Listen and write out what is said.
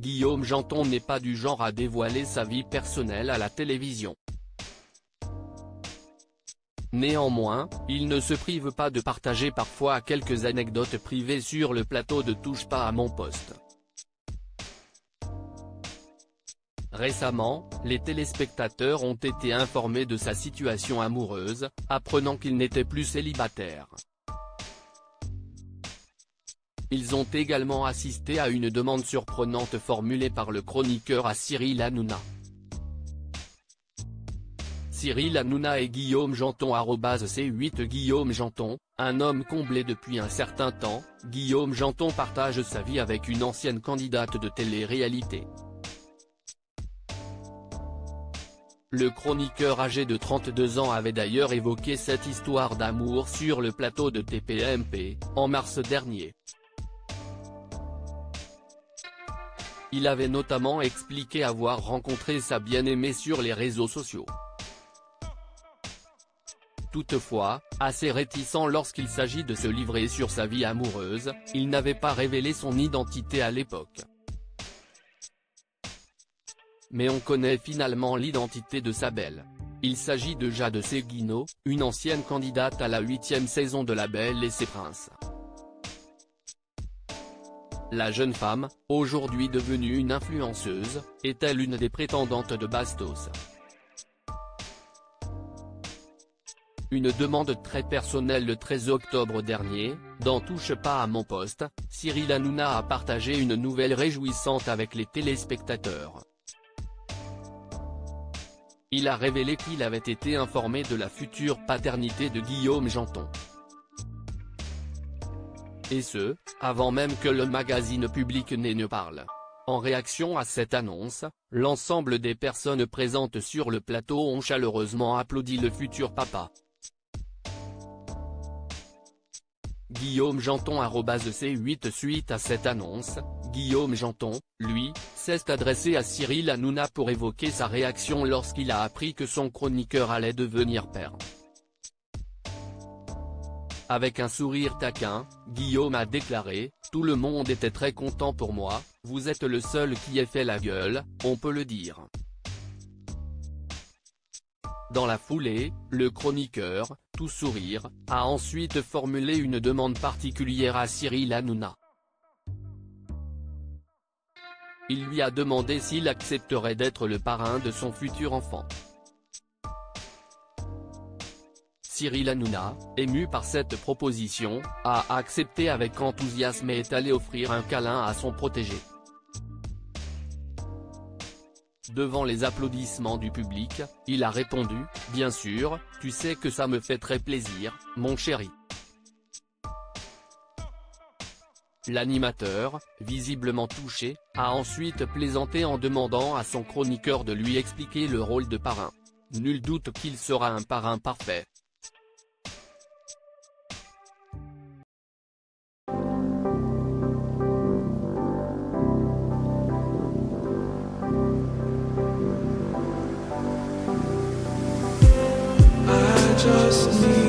Guillaume Janton n'est pas du genre à dévoiler sa vie personnelle à la télévision. Néanmoins, il ne se prive pas de partager parfois quelques anecdotes privées sur le plateau de Touche pas à mon poste. Récemment, les téléspectateurs ont été informés de sa situation amoureuse, apprenant qu'il n'était plus célibataire. Ils ont également assisté à une demande surprenante formulée par le chroniqueur à Cyril Hanouna. Cyril Hanouna et Guillaume Janton @C8 Guillaume Janton, un homme comblé depuis un certain temps, Guillaume Janton partage sa vie avec une ancienne candidate de télé-réalité. Le chroniqueur âgé de 32 ans avait d'ailleurs évoqué cette histoire d'amour sur le plateau de TPMP, en mars dernier. Il avait notamment expliqué avoir rencontré sa bien-aimée sur les réseaux sociaux. Toutefois, assez réticent lorsqu'il s'agit de se livrer sur sa vie amoureuse, il n'avait pas révélé son identité à l'époque. Mais on connaît finalement l'identité de sa belle. Il s'agit de Jade Seguino, une ancienne candidate à la 8e saison de La Belle et ses Princes. La jeune femme, aujourd'hui devenue une influenceuse, était l'une des prétendantes de Bastos. Une demande très personnelle le 13 octobre dernier, dans Touche pas à mon poste, Cyril Hanouna a partagé une nouvelle réjouissante avec les téléspectateurs. Il a révélé qu'il avait été informé de la future paternité de Guillaume Janton. Et ce, avant même que le magazine Public ne parle. En réaction à cette annonce, l'ensemble des personnes présentes sur le plateau ont chaleureusement applaudi le futur papa. Guillaume Janton @C8 Suite à cette annonce, Guillaume Janton, lui, s'est adressé à Cyril Hanouna pour évoquer sa réaction lorsqu'il a appris que son chroniqueur allait devenir père. Avec un sourire taquin, Guillaume a déclaré « Tout le monde était très content pour moi, vous êtes le seul qui ait fait la gueule, on peut le dire ». Dans la foulée, le chroniqueur, tout sourire, a ensuite formulé une demande particulière à Cyril Hanouna. Il lui a demandé s'il accepterait d'être le parrain de son futur enfant. Cyril Hanouna, ému par cette proposition, a accepté avec enthousiasme et est allé offrir un câlin à son protégé. Devant les applaudissements du public, il a répondu « Bien sûr, tu sais que ça me fait très plaisir, mon chéri ». L'animateur, visiblement touché, a ensuite plaisanté en demandant à son chroniqueur de lui expliquer le rôle de parrain. Nul doute qu'il sera un parrain parfait. Just need